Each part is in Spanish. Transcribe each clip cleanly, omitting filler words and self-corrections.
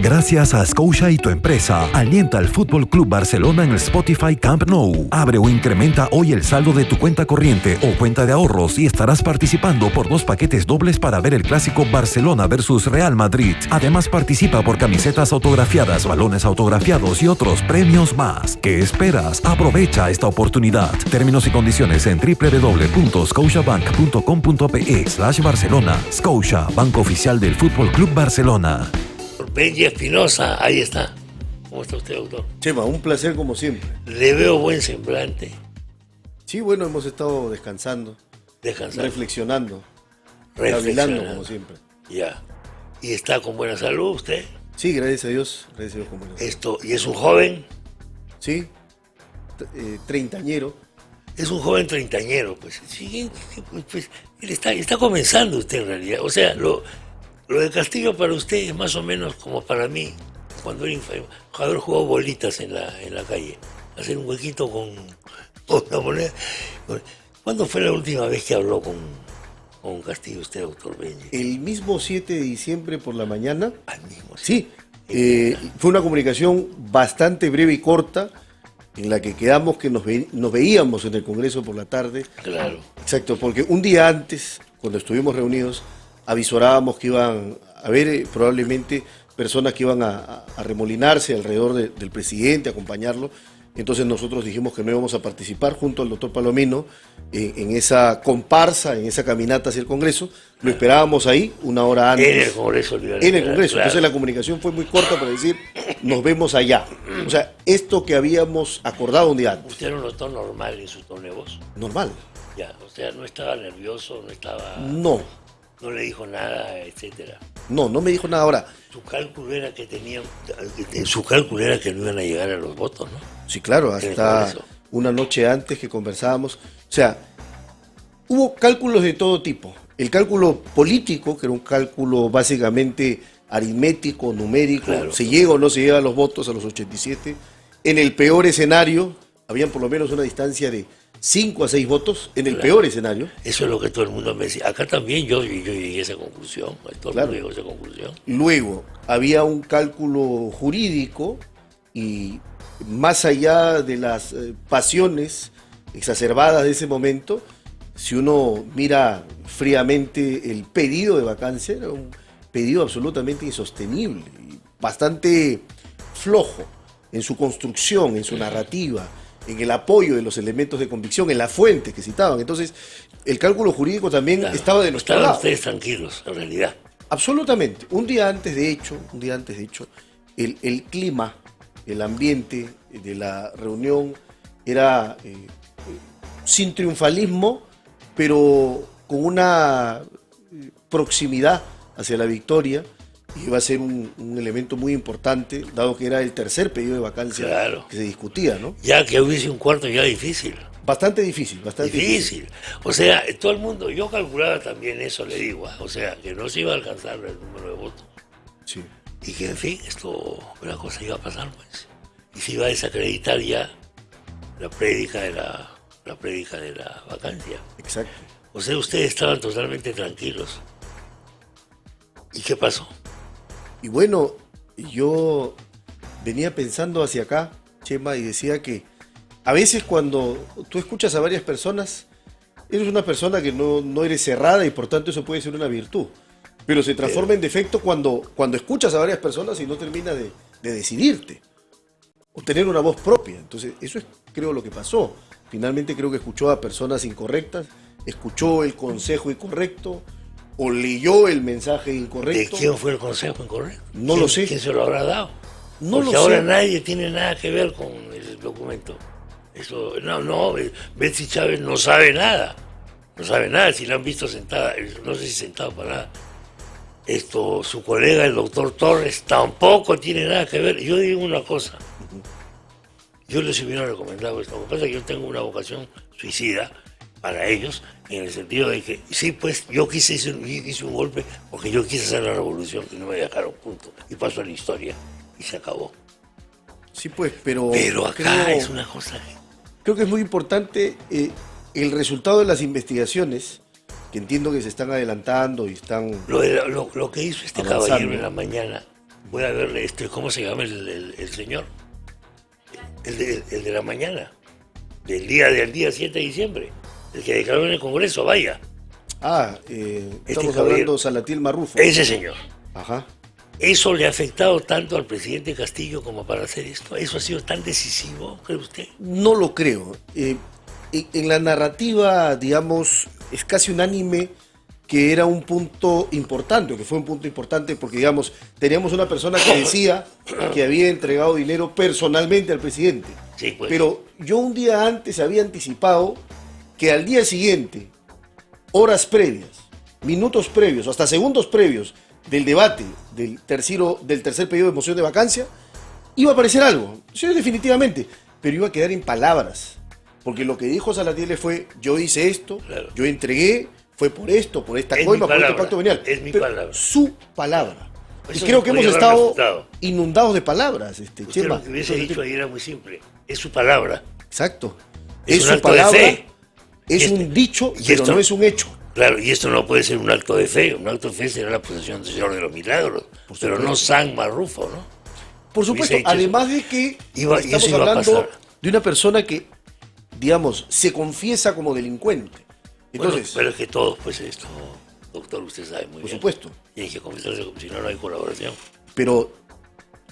Gracias a Scotia y tu empresa, alienta al Fútbol Club Barcelona en el Spotify Camp Nou. Abre o incrementa hoy el saldo de tu cuenta corriente o cuenta de ahorros y estarás participando por 2 paquetes dobles para ver el clásico Barcelona versus Real Madrid. Además, participa por camisetas autografiadas, balones autografiados y otros premios más. ¿Qué esperas? Aprovecha esta oportunidad. Términos y condiciones en www.scotiabank.com.pe/Barcelona. Scotia, banco oficial del Fútbol Club Barcelona. Benji Espinosa, ahí está. ¿Cómo está usted, doctor? Chema, un placer como siempre. Le veo buen semblante. Sí, bueno, hemos estado descansando, reflexionando, cavilando como siempre. Ya. ¿Y está con buena salud usted? Sí, gracias a Dios con buena salud. ¿Y es un joven? Sí, treintañero. Es un joven treintañero, pues. Sí, pues él está comenzando usted en realidad. O sea, Lo de Castillo para usted es más o menos como para mí, cuando era haber jugado bolitas en la calle, hacer un huequito con una moneda. ¿Cuándo fue la última vez que habló con Castillo usted, doctor Benji? El mismo 7 de diciembre por la mañana. Al mismo. Sí, fue una comunicación bastante breve y corta, en la que quedamos que nos veíamos en el Congreso por la tarde. Claro. Exacto, porque un día antes, cuando estuvimos reunidos, avisorábamos que iban a haber probablemente personas que iban a remolinarse alrededor del presidente, acompañarlo. Entonces nosotros dijimos que no íbamos a participar junto al doctor Palomino en esa comparsa, en esa caminata hacia el Congreso. Lo esperábamos ahí una hora antes. En el Congreso. En el Congreso. Claro. Entonces la comunicación fue muy corta para decir, nos vemos allá. O sea, esto que habíamos acordado un día antes. ¿Usted lo notó normal en su tono de voz? Normal. Ya, o sea, no estaba nervioso, no estaba... No le dijo nada, etcétera. No me dijo nada. Ahora, su cálculo era que no iban a llegar a los votos, ¿no? Sí, claro, hasta una noche antes que conversábamos. O sea, hubo cálculos de todo tipo. El cálculo político, que era un cálculo básicamente aritmético, numérico, claro. Se llega o no se llega a los votos, a los 87. En el peor escenario, habían por lo menos una distancia de 5 a 6 votos en el peor escenario. Eso es lo que todo el mundo me decía. Acá también yo llegué a esa conclusión. Todo el mundo llegó a esa conclusión. Luego, había un cálculo jurídico y más allá de las pasiones exacerbadas de ese momento, si uno mira fríamente el pedido de vacancia, era un pedido absolutamente insostenible y bastante flojo en su construcción, en su narrativa, en el apoyo de los elementos de convicción, en la fuente que citaban. Entonces, el cálculo jurídico también estaba de nuestro lado. Estaban ustedes tranquilos, en realidad. Absolutamente. Un día antes, de hecho, el clima, el ambiente de la reunión era sin triunfalismo, pero con una proximidad hacia la victoria. Y iba a ser un elemento muy importante, dado que era el tercer pedido de vacancia que se discutía, ¿no? Ya que hubiese un cuarto ya difícil. Bastante difícil. O sea, todo el mundo, yo calculaba también eso, le digo, o sea, que no se iba a alcanzar el número de votos. Sí. Y que, en fin, una cosa iba a pasar, pues. Y se iba a desacreditar ya la prédica de la vacancia. Exacto. O sea, ustedes estaban totalmente tranquilos. ¿Y qué pasó? Y bueno, yo venía pensando hacia acá, Chema, y decía que a veces cuando tú escuchas a varias personas, eres una persona que no eres cerrada y por tanto eso puede ser una virtud. Pero se transforma en defecto cuando escuchas a varias personas y no terminas de decidirte o tener una voz propia. Entonces, eso es, creo, lo que pasó. Finalmente creo que escuchó a personas incorrectas, escuchó el consejo incorrecto, o leyó el mensaje incorrecto. ¿De quién fue el consejo incorrecto? No lo sé. ¿Quién se lo habrá dado? No Porque lo ahora sé. nadie tiene nada que ver con el documento. Eso, Betsy Chávez no sabe nada. No sabe nada, si la han visto sentada, no sé si sentada para nada. Su colega, el doctor Torres, tampoco tiene nada que ver. Yo digo una cosa. Yo les hubiera recomendado esto. Lo que pasa es que yo tengo una vocación suicida para ellos, en el sentido de que, sí, pues, yo hice un golpe porque yo quise hacer la revolución y no me dejaron, punto. Y pasó a la historia y se acabó. Sí, pues, pero acá es una cosa creo que es muy importante el resultado de las investigaciones, que entiendo que se están adelantando y están Lo que hizo este avanzando. caballero en la mañana Voy a ver cómo se llama el señor. El de la mañana. Del día 7 de diciembre. El que declaró en el Congreso, vaya. Estamos hablando de Salatiel Marrufo. Ese señor. Ajá. ¿Eso le ha afectado tanto al presidente Castillo como para hacer esto? ¿Eso ha sido tan decisivo, cree usted? No lo creo. En la narrativa, digamos, es casi unánime que era un punto importante, o que fue un punto importante, porque, digamos, teníamos una persona que decía que había entregado dinero personalmente al presidente. Sí, pues. Pero yo un día antes había anticipado que al día siguiente, horas previas, minutos previos, hasta segundos previos del debate del tercer periodo de moción de vacancia, iba a aparecer algo. Sí, definitivamente. Pero iba a quedar en palabras. Porque lo que dijo Salatiel fue, yo hice esto, claro, yo entregué, fue por esto, por esta coima, por este pacto venial. Es mi palabra. Su palabra. Eso y creo que hemos estado resultado inundados de palabras, Usted Chema. lo que hubiese dicho ayer era muy simple. Es su palabra. Exacto. Es Es un su acto de palabra, fe. es un dicho, pero no es un hecho. Claro, y esto no puede ser un acto de fe. Un acto de fe será la posesión del Señor de los Milagros. Pero no San Marrufo, ¿no? Por supuesto, además de que estamos hablando de una persona que, digamos, se confiesa como delincuente. Entonces, bueno, pero es que todos, pues esto, doctor, usted sabe muy bien. Por supuesto. Tiene que confesarse, si no, no hay colaboración. Pero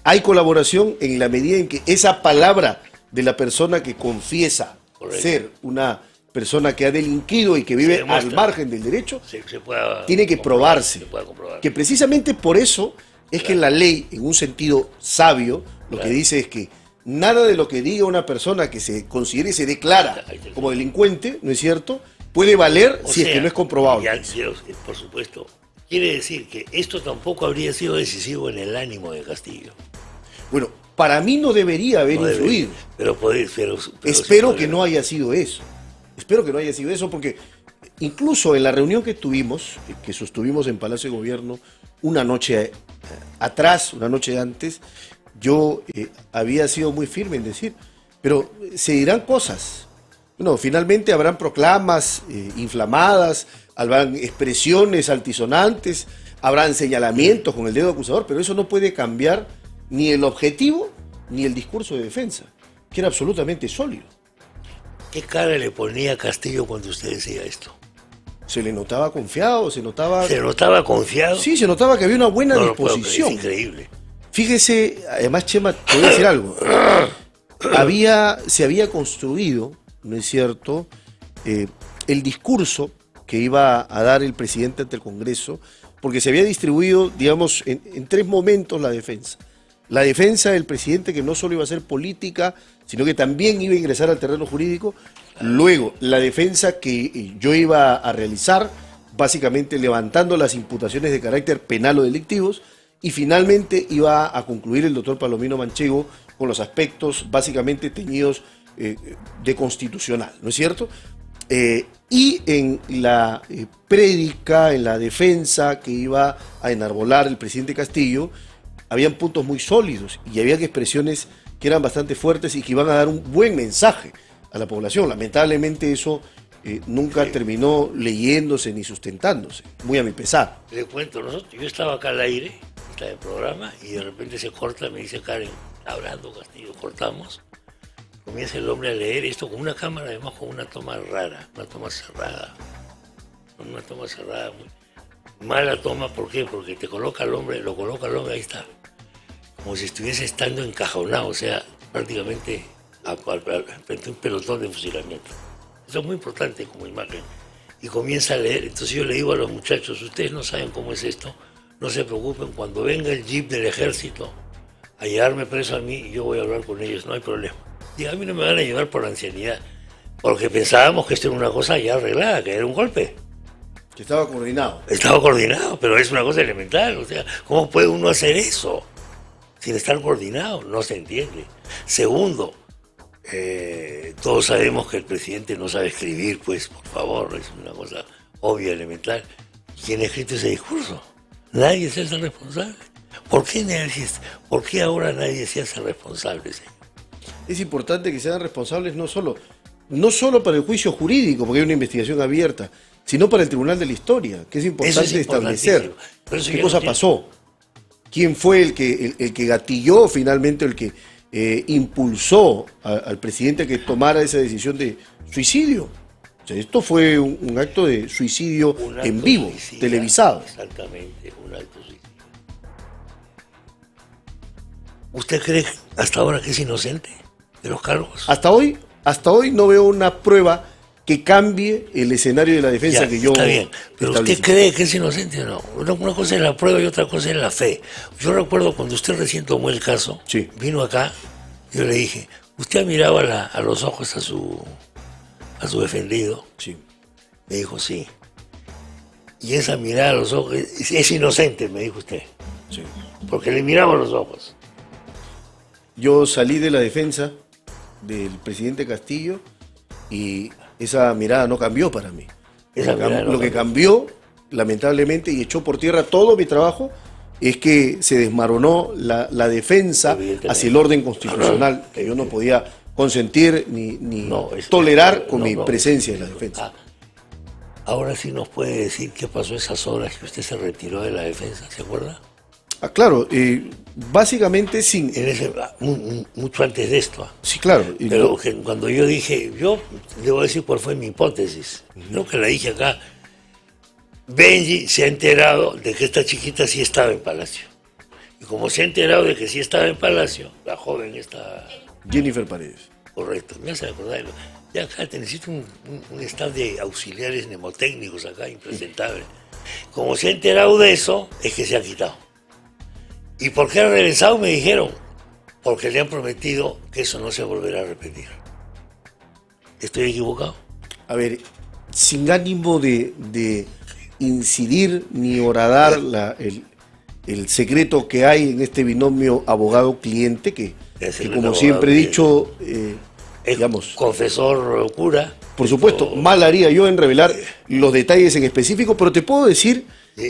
hay colaboración en la medida en que esa palabra de la persona que confiesa ser una persona que ha delinquido y que vive al margen del derecho, tiene que probarse. Que precisamente por eso es que la ley, en un sentido sabio, lo que dice es que nada de lo que diga una persona que se considere y se declara como delincuente, ¿no es cierto?, puede valer si es que no es comprobable. Por supuesto. Quiere decir que esto tampoco habría sido decisivo en el ánimo de Castillo. Bueno, para mí no debería haber influido. Pero espero que no haya sido eso. Espero que no haya sido eso, porque incluso en la reunión que tuvimos, que sostuvimos en Palacio de Gobierno una noche atrás, una noche antes, yo había sido muy firme en decir, pero se dirán cosas. Bueno, finalmente habrán proclamas inflamadas, habrán expresiones altisonantes, habrán señalamientos con el dedo acusador, pero eso no puede cambiar ni el objetivo ni el discurso de defensa, que era absolutamente sólido. ¿Qué cara le ponía a Castillo cuando usted decía esto? Se le notaba confiado, se notaba... ¿Se notaba confiado? Sí, se notaba que había una buena disposición. Es increíble. Fíjese, además, Chema, te voy a decir algo. Se había construido, ¿no es cierto?, el discurso que iba a dar el presidente ante el Congreso, porque se había distribuido, digamos, en tres momentos la defensa. La defensa del presidente, que no solo iba a ser política, sino que también iba a ingresar al terreno jurídico. Luego, la defensa que yo iba a realizar, básicamente levantando las imputaciones de carácter penal o delictivos. Y finalmente iba a concluir el doctor Palomino Manchego con los aspectos básicamente teñidos de constitucional, ¿no es cierto? Y en la prédica, en la defensa que iba a enarbolar el presidente Castillo, habían puntos muy sólidos y había expresiones que eran bastante fuertes y que iban a dar un buen mensaje a la población. Lamentablemente eso nunca terminó leyéndose ni sustentándose, muy a mi pesar. Le cuento, yo estaba acá al aire, estaba en el programa, y de repente se corta, me dice Karen, hablando Castillo, cortamos. Comienza el hombre a leer esto con una cámara, además con una toma rara, una toma cerrada. Una toma cerrada, muy mala toma, ¿por qué? Porque lo coloca el hombre, ahí está. Como si estuviese estando encajonado, o sea, prácticamente frente a un pelotón de fusilamiento. Eso es muy importante como imagen. Y comienza a leer. Entonces yo le digo a los muchachos, ustedes no saben cómo es esto, no se preocupen, cuando venga el jeep del ejército a llevarme preso a mí, yo voy a hablar con ellos, no hay problema. Y a mí no me van a llevar por la ancianidad, porque pensábamos que esto era una cosa ya arreglada, que era un golpe. Que estaba coordinado. Estaba coordinado, pero es una cosa elemental. O sea, ¿cómo puede uno hacer eso sin estar coordinado? No se entiende. Segundo, todos sabemos que el presidente no sabe escribir, pues, por favor, es una cosa obvia, elemental. ¿Quién ha escrito ese discurso? Nadie se hace responsable. ¿Por qué ahora nadie se hace responsable, señor? Es importante que sean responsables no solo para el juicio jurídico, porque hay una investigación abierta, sino para el Tribunal de la Historia, que es importante establecer qué cosa pasó, quién fue el que gatilló finalmente, el que impulsó al presidente a que tomara esa decisión de suicidio. O sea, esto fue un acto de suicidio en vivo, suicida, televisado. Exactamente, un acto suicida. ¿Usted cree hasta ahora que es inocente de los cargos? Hasta hoy no veo una prueba que cambie el escenario de la defensa ya, que yo... Está bien, pero establecí. ¿Usted cree que es inocente o no? Una cosa es la prueba y otra cosa es la fe. Yo recuerdo cuando usted recién tomó el caso, sí, vino acá, yo le dije, ¿usted ha mirado a los ojos a su defendido? Sí. Me dijo, sí. Y esa mirada a los ojos es inocente, me dijo usted. Sí. Porque le miraba a los ojos. Yo salí de la defensa del presidente Castillo y esa mirada no cambió para mí. Lo que cambió, lamentablemente, y echó por tierra todo mi trabajo, es que se desmoronó la defensa hacia el orden constitucional, que yo no podía consentir ni tolerar con mi presencia en la defensa. Ahora sí nos puede decir qué pasó esas horas que usted se retiró de la defensa, ¿se acuerda? Claro, básicamente sin... mucho antes de esto. Sí, claro. Pero cuando yo dije, yo debo decir cuál fue mi hipótesis. Creo que la dije acá. Benji se ha enterado de que esta chiquita sí estaba en Palacio. Y como se ha enterado de que sí estaba en Palacio, la joven está... Jennifer Paredes. Correcto, me hace acordar. Ya acá te necesito un staff de auxiliares mnemotécnicos acá, impresentable. Como se ha enterado de eso, es que se ha quitado. ¿Y por qué ha regresado? Me dijeron, porque le han prometido que eso no se volverá a repetir. ¿Estoy equivocado? A ver, sin ánimo de incidir ni horadar el secreto que hay en este binomio abogado-cliente, que como siempre he dicho, digamos... Confesor cura. Por supuesto, mal haría yo en revelar los detalles en específico, pero te puedo decir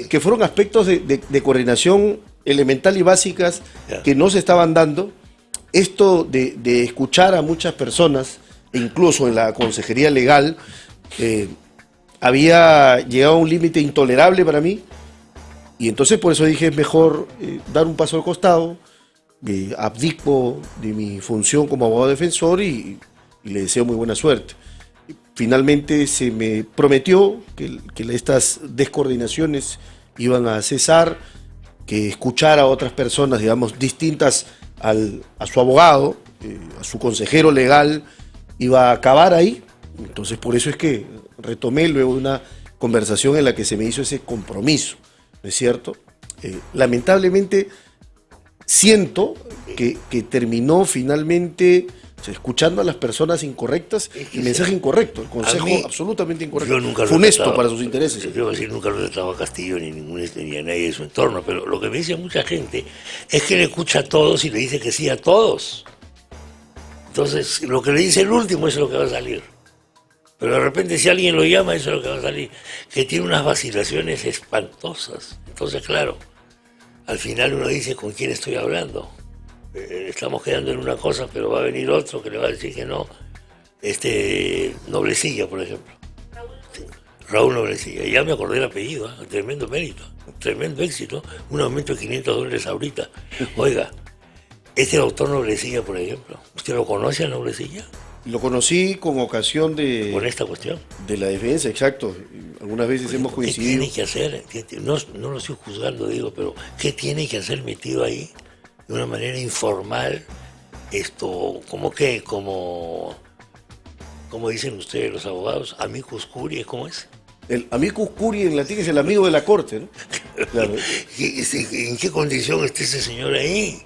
que fueron aspectos de coordinación elemental y básicas que no se estaban dando. Esto de escuchar a muchas personas, e incluso en la consejería legal, había llegado a un límite intolerable para mí, y entonces por eso dije, es mejor dar un paso al costado, abdico de mi función como abogado defensor y le deseo muy buena suerte. Finalmente se me prometió que estas descoordinaciones iban a cesar, que escuchar a otras personas, digamos, distintas a su abogado, a su consejero legal, iba a acabar ahí. Entonces por eso es que retomé luego de una conversación en la que se me hizo ese compromiso, ¿no es cierto? Lamentablemente siento que terminó finalmente, o sea, escuchando a las personas incorrectas, el mensaje incorrecto, el consejo absolutamente incorrecto, yo nunca funesto para sus intereses. Yo decir, nunca lo he tratado a Castillo ni a nadie de su entorno, pero lo que me dice mucha gente es que le escucha a todos y le dice que sí a todos. Entonces, lo que le dice el último es lo que va a salir. Pero de repente si alguien lo llama, eso es lo que va a salir. Que tiene unas vacilaciones espantosas. Entonces, claro, al final uno dice, ¿con quién estoy hablando? Estamos quedando en una cosa, pero va a venir otro que le va a decir que no. Noblecilla, por ejemplo. Raúl Noblecilla. Ya me acordé el apellido, tremendo mérito, tremendo éxito. Un aumento de $500 ahorita. Oiga, este doctor Noblecilla, por ejemplo, ¿usted lo conoce a Noblecilla? Lo conocí con ocasión de... Con esta cuestión. De la defensa, exacto. Algunas veces hemos coincidido. ¿Qué tiene que hacer? No lo estoy juzgando, digo, pero ¿qué tiene que hacer metido ahí de una manera informal? ¿Cómo dicen ustedes los abogados? Amicus curiae, ¿cómo es? El amicus curiae en latín es el amigo de la corte, ¿no? Claro. ¿En qué condición está ese señor ahí?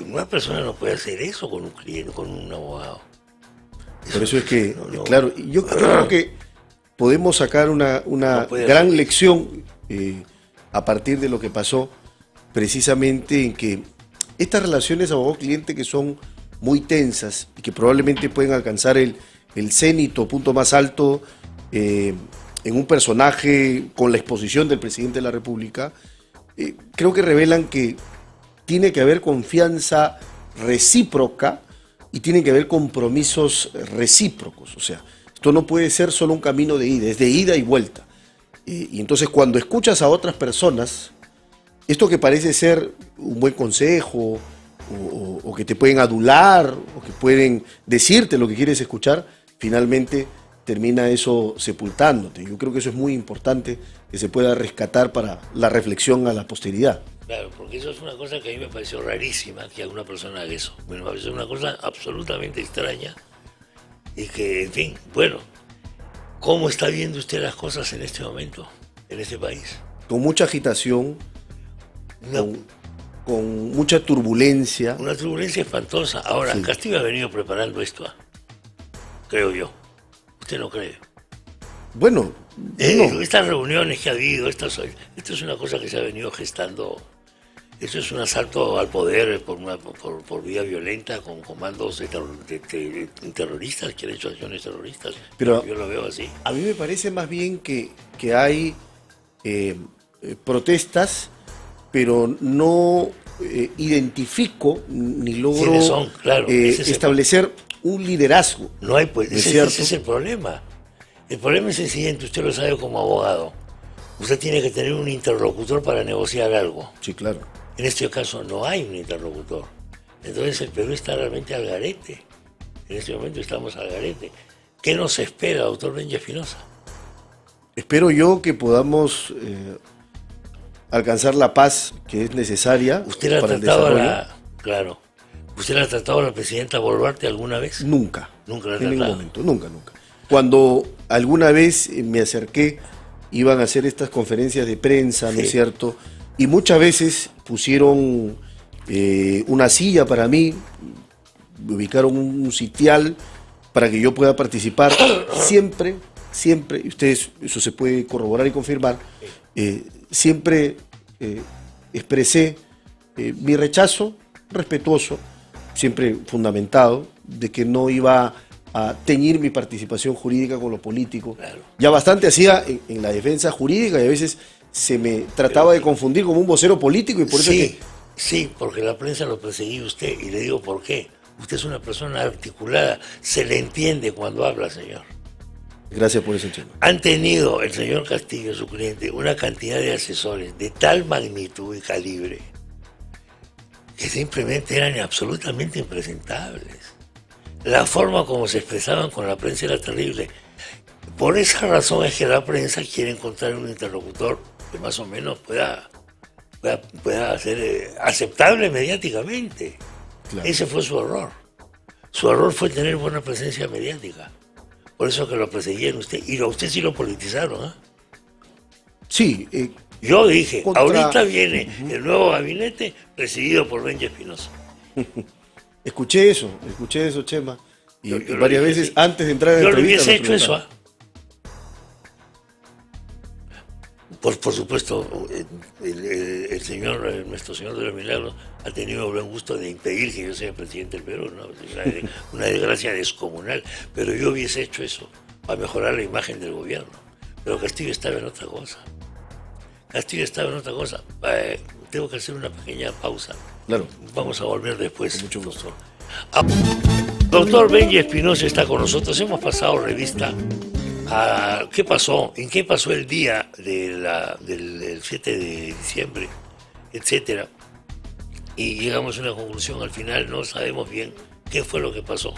Una persona no puede hacer eso con un cliente, con un abogado. Por eso es que, claro, yo creo que podemos sacar una gran lección a partir de lo que pasó, precisamente en que estas relaciones abogado-cliente que son muy tensas y que probablemente pueden alcanzar el cénito, punto más alto, en un personaje con la exposición del presidente de la República, creo que revelan que tiene que haber confianza recíproca y tienen que haber compromisos recíprocos. O sea, esto no puede ser solo un camino de ida, es de ida y vuelta. Y entonces cuando escuchas a otras personas esto que parece ser un buen consejo, o que te pueden adular, o que pueden decirte lo que quieres escuchar, finalmente termina eso sepultándote. Yo creo que eso es muy importante, que se pueda rescatar para la reflexión a la posteridad. Claro, porque eso es una cosa que a mí me pareció rarísima, que alguna persona haga eso. Me pareció una cosa absolutamente extraña y que, en fin, bueno, ¿cómo está viendo usted las cosas en este momento, en este país? Con mucha agitación, No. con mucha turbulencia. Una turbulencia espantosa. Ahora, Sí. Castillo ha venido preparando esto, creo yo. ¿Usted no cree? Bueno, no. Estas reuniones que ha habido, esto es una cosa que se ha venido gestando. Esto es un asalto al poder por vía violenta con comandos de terroristas que han hecho acciones terroristas. Pero yo lo veo así. A mí me parece más bien que hay protestas, pero no identifico ni logro ¿Quiénes son? Claro, ese es establecer un liderazgo. No hay, pues, ¿Es ese cierto? es el problema. El problema es el siguiente, usted lo sabe como abogado. Usted tiene que tener un interlocutor para negociar algo. Sí, claro. En este caso no hay un interlocutor. Entonces el Perú está realmente al garete. En este momento estamos al garete. ¿Qué nos espera, doctor Benji Espinosa? Espero yo que podamos alcanzar la paz que es necesaria ¿Usted la ha para el tratado desarrollo. Claro. ¿Usted la ha tratado a la presidenta Boluarte alguna vez? Nunca. Nunca la ha En ningún tratado. momento, nunca. Cuando alguna vez me acerqué, iban a hacer estas conferencias de prensa, ¿no es Sí. cierto? Y muchas veces pusieron una silla para mí, ubicaron un sitial para que yo pueda participar. Siempre, y ustedes, eso se puede corroborar y confirmar, siempre expresé mi rechazo respetuoso, siempre fundamentado, de que no iba a teñir mi participación jurídica con lo político. Claro. Ya bastante hacía en la defensa jurídica y a veces se me trataba de confundir como un vocero político y por eso Sí, es que... sí, porque la prensa lo perseguía a usted y le digo por qué. Usted es una persona articulada, se le entiende cuando habla, señor. Gracias por ese tema. Han tenido el señor Castillo, su cliente, una cantidad de asesores de tal magnitud y calibre que simplemente eran absolutamente impresentables. La forma como se expresaban con la prensa era terrible. Por esa razón es que la prensa quiere encontrar un interlocutor que más o menos pueda ser aceptable mediáticamente. Claro. Ese fue su error. Su error fue tener buena presencia mediática. Por eso que lo perseguían usted. Y a usted sí lo politizaron, ¿eh? Sí, Yo dije, Contra- ahorita viene el nuevo gabinete presidido por Benji Espinosa. escuché eso, Chema. Y Yo lo varias dije, veces sí. antes de entrar en la Yo lo entrevista hubiese me hecho eso, preguntaban. Por supuesto, el señor, nuestro señor de los milagros, ha tenido el buen gusto de impedir que yo sea presidente del Perú, ¿no? Es una desgracia descomunal, pero yo hubiese hecho eso para mejorar la imagen del gobierno. Pero Castillo estaba en otra cosa. Tengo que hacer una pequeña pausa. Claro. Vamos a volver después. Con mucho gusto. Doctor Benji Espinosa está con nosotros. Hemos pasado revista a qué pasó, en qué pasó el día del 7 de diciembre, etcétera. Y llegamos a una conclusión al final, no sabemos bien qué fue lo que pasó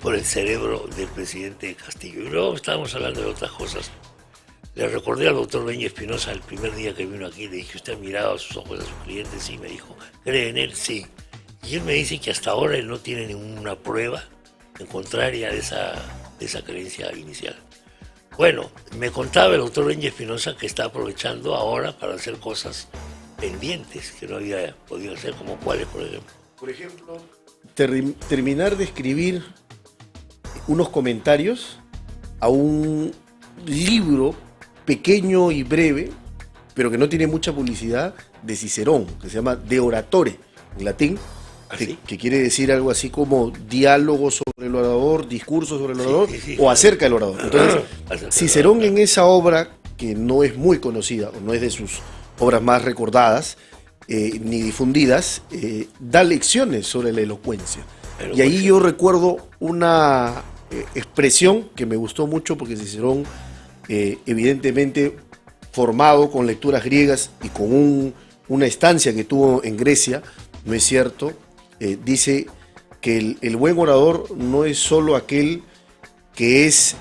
por el cerebro del presidente Castillo. Y luego estábamos hablando de otras cosas. Le recordé al doctor Benji Espinosa el primer día que vino aquí, le dije, ¿usted ha mirado a sus ojos a sus clientes? Sí, me dijo, ¿cree en él? Sí. Y él me dice que hasta ahora él no tiene ninguna prueba en contraria de esa creencia inicial. Bueno, me contaba el doctor Benji Espinosa que está aprovechando ahora para hacer cosas pendientes que no había podido hacer, como cuáles, por ejemplo. Por ejemplo, terminar de escribir unos comentarios a un libro pequeño y breve, pero que no tiene mucha publicidad, de Cicerón, que se llama De Oratore, en latín, ¿Así? que quiere decir algo así como diálogo sobre el orador, discurso sobre el orador, sí, o acerca del orador. Entonces, Acerca del Cicerón orador, en esa obra, que no es muy conocida, o no es de sus obras más recordadas, ni difundidas, da lecciones sobre la elocuencia. Y ahí yo recuerdo una expresión que me gustó mucho, porque Cicerón, evidentemente formado con lecturas griegas y con un una estancia que tuvo en Grecia, ¿no es cierto? Dice que el buen orador no es solo aquel que es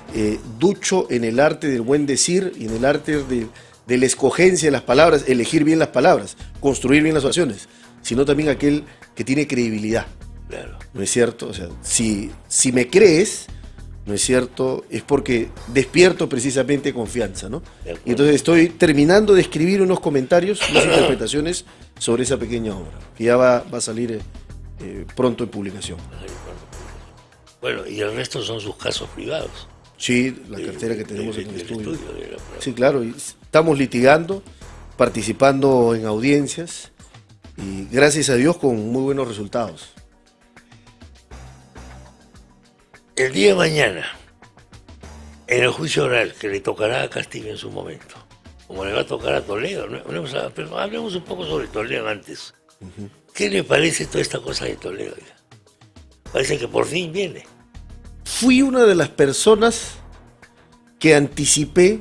ducho en el arte del buen decir y en el arte de la escogencia de las palabras, elegir bien las palabras, construir bien las oraciones, sino también aquel que tiene credibilidad. Claro. ¿No es cierto? O sea, si me crees, ¿no es cierto? Es porque despierto precisamente confianza, ¿no? Y entonces estoy terminando de escribir unos comentarios, unas interpretaciones sobre esa pequeña obra, que ya va a salir pronto en publicación. Bueno, y el resto son sus casos privados. Sí, la cartera que tenemos en el estudio. De Sí, claro, y estamos litigando, participando en audiencias y gracias a Dios con muy buenos resultados. El día de mañana, en el juicio oral que le tocará a Castillo en su momento, como le va a tocar a Toledo, pero hablemos un poco sobre Toledo antes. ¿Qué le parece toda esta cosa de Toledo? Parece que por fin viene. Fui una de las personas que anticipé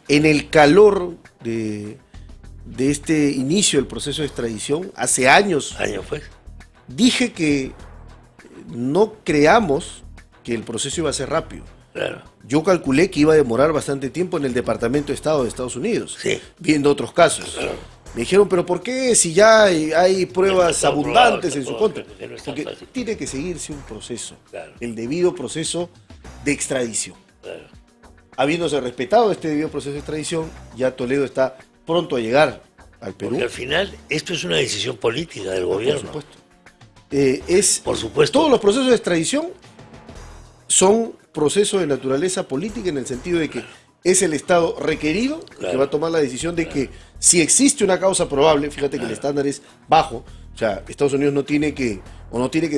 en el calor de este inicio del proceso de extradición, hace años. Años pues. Dije que no creamos que el proceso iba a ser rápido. Claro. Yo calculé que iba a demorar bastante tiempo en el Departamento de Estado de Estados Unidos, sí, viendo otros casos. Claro. Me dijeron, pero ¿por qué si ya hay pruebas abundantes en su contra? Porque tiene que seguirse un proceso, claro, el debido proceso de extradición. Claro. Habiéndose respetado este debido proceso de extradición, ya Toledo está pronto a llegar al Perú. Porque al final esto es una decisión política del gobierno. Por supuesto. Por supuesto. Todos los procesos de extradición son procesos de naturaleza política en el sentido de que es el Estado requerido, claro, que va a tomar la decisión de, claro, que si existe una causa probable, fíjate, claro, que el estándar es bajo, o sea, Estados Unidos no tiene que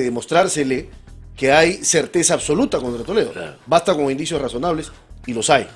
demostrársele que hay certeza absoluta contra Toledo, claro, basta con indicios razonables y los hay,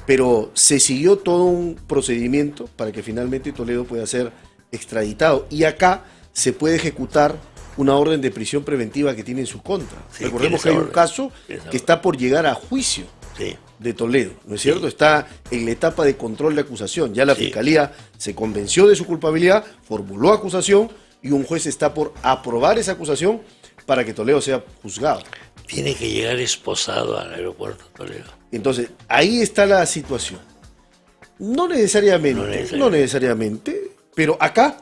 pero se siguió todo un procedimiento para que finalmente Toledo pueda ser extraditado y acá se puede ejecutar una orden de prisión preventiva que tiene en su contra. Sí, recordemos que hay un caso que está por llegar a juicio, sí, de Toledo, ¿no es cierto? Sí. Está en la etapa de control de acusación. Ya la, sí, Fiscalía se convenció de su culpabilidad, formuló acusación y un juez está por aprobar esa acusación para que Toledo sea juzgado. Tiene que llegar esposado al aeropuerto Toledo. Entonces, ahí está la situación. No necesariamente, pero acá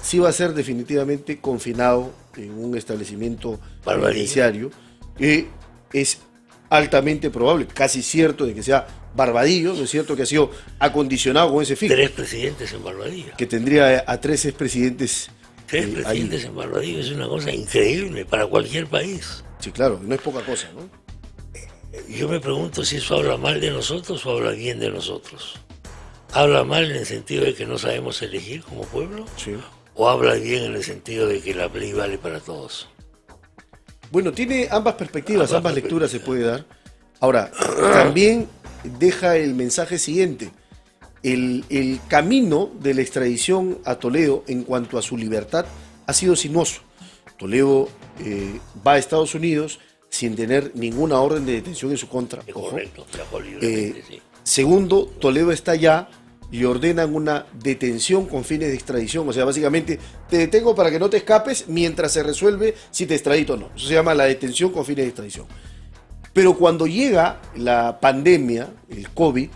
sí va a ser definitivamente confinado en un establecimiento penitenciario, que es altamente probable, casi cierto de que sea Barbadillo, ¿no es cierto? Que ha sido acondicionado con ese fin. 3 presidentes en Barbadillo. Que tendría a 3 expresidentes. 3 presidentes en Barbadillo es una cosa increíble para cualquier país. Sí, claro, no es poca cosa, ¿no? Yo me pregunto si eso habla mal de nosotros o habla bien de nosotros. ¿Habla mal en el sentido de que no sabemos elegir como pueblo? Sí. ¿O habla bien en el sentido de que la ley vale para todos? Bueno, tiene ambas perspectivas, ambas lecturas se puede dar. Ahora, también deja el mensaje siguiente. El camino de la extradición a Toledo en cuanto a su libertad ha sido sinuoso. Toledo va a Estados Unidos sin tener ninguna orden de detención en su contra. Es correcto, sí. Segundo, Toledo está allá, le ordenan una detención con fines de extradición. O sea, básicamente, te detengo para que no te escapes mientras se resuelve si te extradito o no. Eso se llama la detención con fines de extradición. Pero cuando llega la pandemia, el COVID,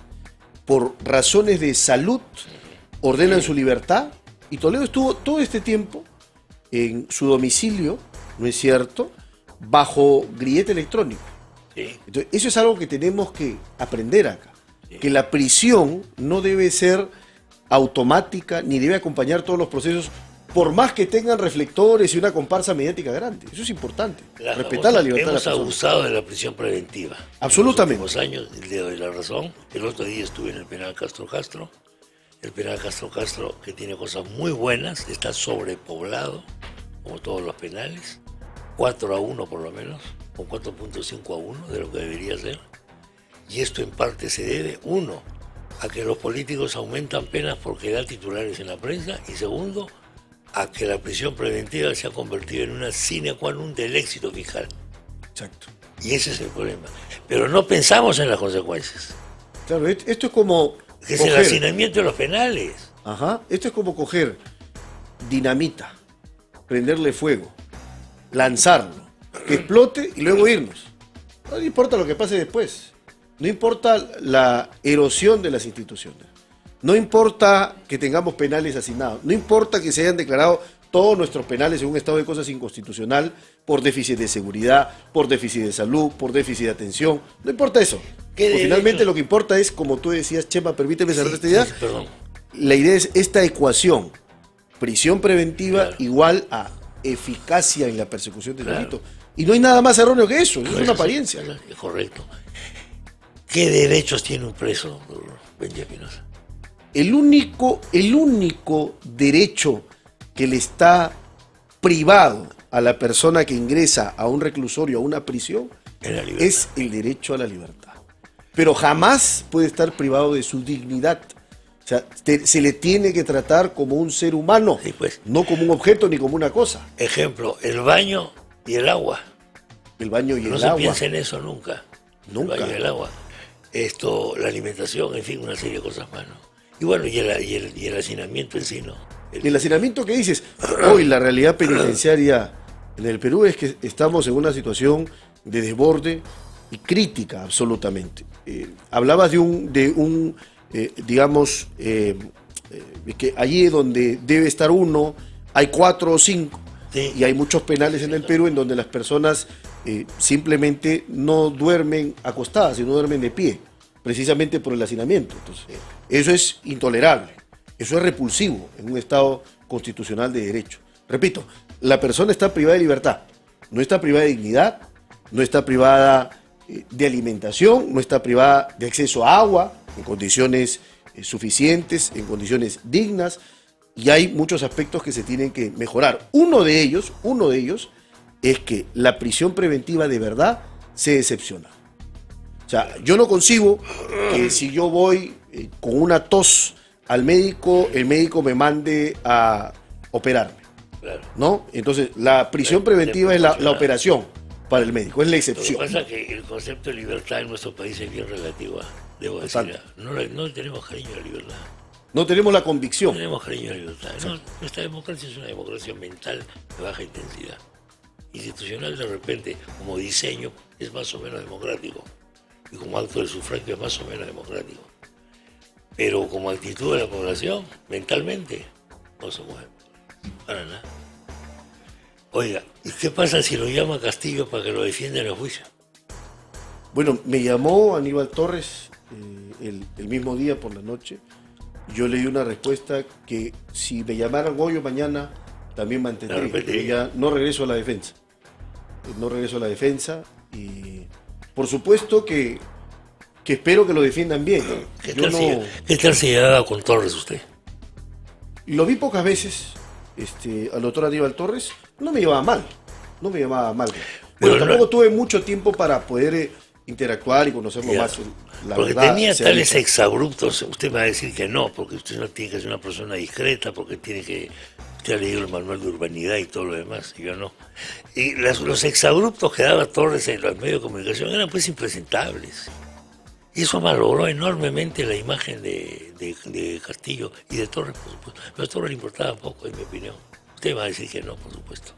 por razones de salud, ordenan su libertad y Toledo estuvo todo este tiempo en su domicilio, ¿no es cierto?, bajo grillete electrónico. Entonces, eso es algo que tenemos que aprender acá. Que la prisión no debe ser automática ni debe acompañar todos los procesos, por más que tengan reflectores y una comparsa mediática grande. Eso es importante. Respetar la libertad de la persona. Hemos abusado de la prisión preventiva. Absolutamente. En los últimos años le doy la razón. El otro día estuve en el penal Castro Castro. El penal Castro Castro, que tiene cosas muy buenas, está sobrepoblado, como todos los penales. 4-1 por lo menos, o 4.5-1 de lo que debería ser. Y esto en parte se debe, 1, a que los políticos aumentan penas porque dan titulares en la prensa, y 2, a que la prisión preventiva se ha convertido en una sine qua non del éxito fiscal. Exacto. Y ese es el problema. Pero no pensamos en las consecuencias. Claro, esto es como que es el hacinamiento de los penales. Ajá, esto es como coger dinamita, prenderle fuego, lanzarlo, que explote y luego irnos. No importa lo que pase después, no importa la erosión de las instituciones, no importa que tengamos penales asignados, no importa que se hayan declarado todos nuestros penales en un estado de cosas inconstitucional por déficit de seguridad, por déficit de salud, por déficit de atención, no importa eso. Finalmente lo que importa es, como tú decías, Chema, permíteme cerrar esta idea, la idea es esta ecuación, prisión preventiva igual a eficacia en la persecución del delito. Y no hay nada más erróneo que eso, es una apariencia. Es correcto. ¿Qué derechos tiene un preso, Benja Espinosa? El único derecho que le está privado a la persona que ingresa a un reclusorio, a una prisión, es el derecho a la libertad. Pero jamás puede estar privado de su dignidad. O sea, se le tiene que tratar como un ser humano, sí, pues, no como un objeto ni como una cosa. Ejemplo, el baño y el agua. El baño y el agua. No se piensa en eso nunca. Nunca. El baño y el agua. La alimentación, en fin, una serie de cosas más, ¿no? Y bueno, y el hacinamiento en sí, ¿no? El hacinamiento que dices, hoy la realidad penitenciaria en el Perú es que estamos en una situación de desborde y crítica absolutamente. Hablabas digamos, que allí donde debe estar uno, hay 4 o 5, sí. Y hay muchos penales en el Perú en donde las personas simplemente no duermen acostadas, sino duermen de pie, precisamente por el hacinamiento. Entonces, eso es intolerable, eso es repulsivo en un Estado constitucional de derecho. Repito, la persona está privada de libertad, no está privada de dignidad, no está privada de alimentación, no está privada de acceso a agua en condiciones suficientes, en condiciones dignas, y hay muchos aspectos que se tienen que mejorar. Uno de ellos es que la prisión preventiva de verdad se excepciona. O sea, yo no concibo que si yo voy con una tos al médico, el médico me mande a operarme, ¿no? Entonces, la prisión preventiva es la operación para el médico, es la excepción. Lo que pasa es que el concepto de libertad en nuestro país es bien relativo, debo decir. No tenemos cariño a la libertad. No tenemos la convicción. No tenemos cariño a la libertad. No, nuestra democracia es una democracia mental de baja intensidad. Institucional, de repente, como diseño, es más o menos democrático. Y como acto del sufragio es más o menos democrático. Pero como actitud de la población, mentalmente, no somos para nada. Oiga, ¿y qué pasa si lo llama Castillo para que lo defienda en el juicio? Bueno, me llamó Aníbal Torres el mismo día por la noche. Yo le di una respuesta que si me llamaran hoy o mañana, también mantendré. Ya no regreso a la defensa. No regreso a la defensa y por supuesto que espero que lo defiendan bien. ¿Qué tal se llevaba con Torres usted? Lo vi pocas veces, al doctor Aníbal Torres. No me llevaba mal. Pero tampoco tuve mucho tiempo para poder interactuar y conocerlo más. Porque tenía tales exabruptos, usted me va a decir que no, porque usted no tiene que ser una persona discreta, porque usted ha leído el manual de urbanidad y todo lo demás, y yo no. Y los exabruptos que daba Torres en los medios de comunicación eran pues impresentables. Y eso malogró enormemente la imagen de Castillo y de Torres, por supuesto. Pero a Torres le importaba poco, en mi opinión. Usted me va a decir que no, por supuesto.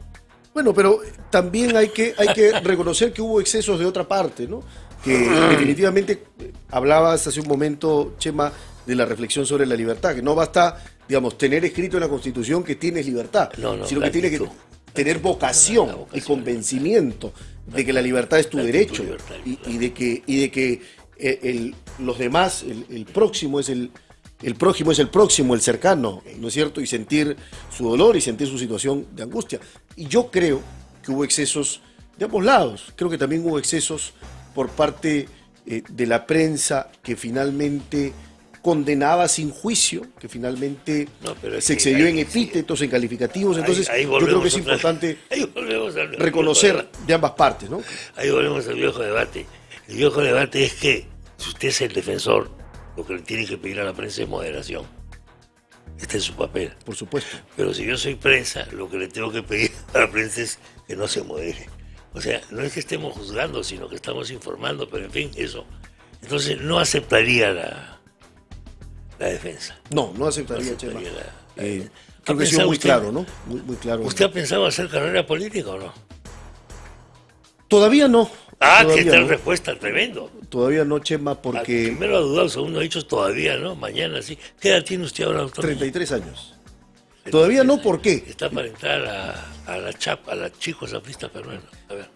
Bueno, pero también hay que reconocer que hubo excesos de otra parte, ¿no? Que definitivamente hablabas hace un momento, Chema, de la reflexión sobre la libertad, que no basta, digamos, tener escrito en la Constitución que tienes libertad, sino que tienes que tener vocación y convencimiento de que la libertad es tu derecho y de que los demás, el próximo es el próximo, el cercano, ¿no es cierto? Y sentir su dolor y sentir su situación de angustia. Y yo creo que hubo excesos de ambos lados. Creo que también hubo excesos por parte de la prensa que finalmente condenaba sin juicio, que finalmente se excedió en epítetos, en calificativos. Entonces, yo creo que es importante reconocer de ambas partes, ¿no? Ahí volvemos al viejo debate. El viejo debate es que si usted es el defensor, lo que le tiene que pedir a la prensa es moderación. Este es su papel. Por supuesto. Pero si yo soy prensa, lo que le tengo que pedir a la prensa es que no se modere. O sea, no es que estemos juzgando, sino que estamos informando, pero en fin, eso. Entonces, no aceptaría la defensa. No aceptaría, Chema. Creo que ha sido muy claro, ¿no? Muy claro. ¿Usted ha pensado hacer carrera política o no? Todavía no. ¿Qué tal respuesta? Tremendo. Todavía no, Chema, porque... Primero ha dudado, segundo ha dicho todavía no, mañana sí. ¿Qué edad tiene usted ahora, doctor? 33 años. Todavía no, ¿por qué? Está para entrar a la Chico Zafrista peruana. A ver.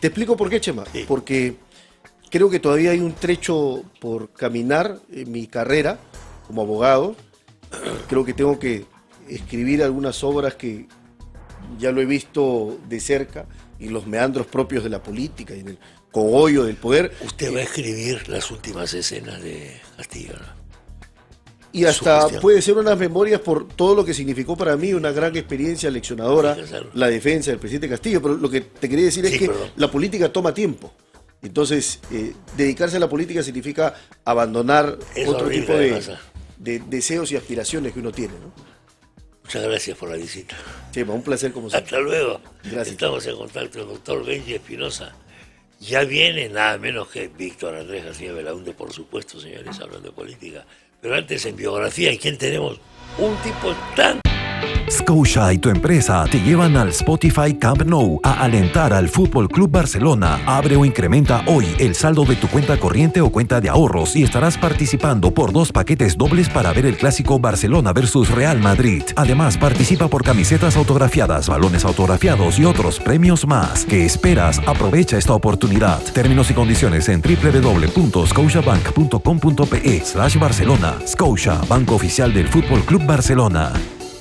Te explico por qué, Chema. Sí. Porque creo que todavía hay un trecho por caminar en mi carrera como abogado. Creo que tengo que escribir algunas obras que ya lo he visto de cerca, y los meandros propios de la política y en el cogollo del poder. Usted va a escribir las últimas escenas de Castillo, ¿no? Y hasta puede ser unas memorias por todo lo que significó para mí una gran experiencia leccionadora, la defensa del presidente Castillo. Pero lo que te quería decir es que la política toma tiempo. Entonces, dedicarse a la política significa abandonar otro tipo de deseos y aspiraciones que uno tiene, ¿no? Muchas gracias por la visita. Chema, un placer como siempre. Hasta luego. Gracias. Estamos en contacto. El doctor Benji Espinosa. Ya viene nada menos que Víctor Andrés García Belaúnde, por supuesto, señores, hablando de política. Pero antes, en biografía, ¿y quién tenemos? Un tipo tan... Scotia y tu empresa te llevan al Spotify Camp Nou a alentar al Fútbol Club Barcelona. Abre o incrementa hoy el saldo de tu cuenta corriente o cuenta de ahorros y estarás participando por 2 paquetes dobles para ver el clásico Barcelona versus Real Madrid. Además, participa por camisetas autografiadas, balones autografiados y otros premios más. ¿Qué esperas? Aprovecha esta oportunidad. Términos y condiciones en www.scotiabank.com.pe/Barcelona. Scotia, banco oficial del Fútbol Club Barcelona.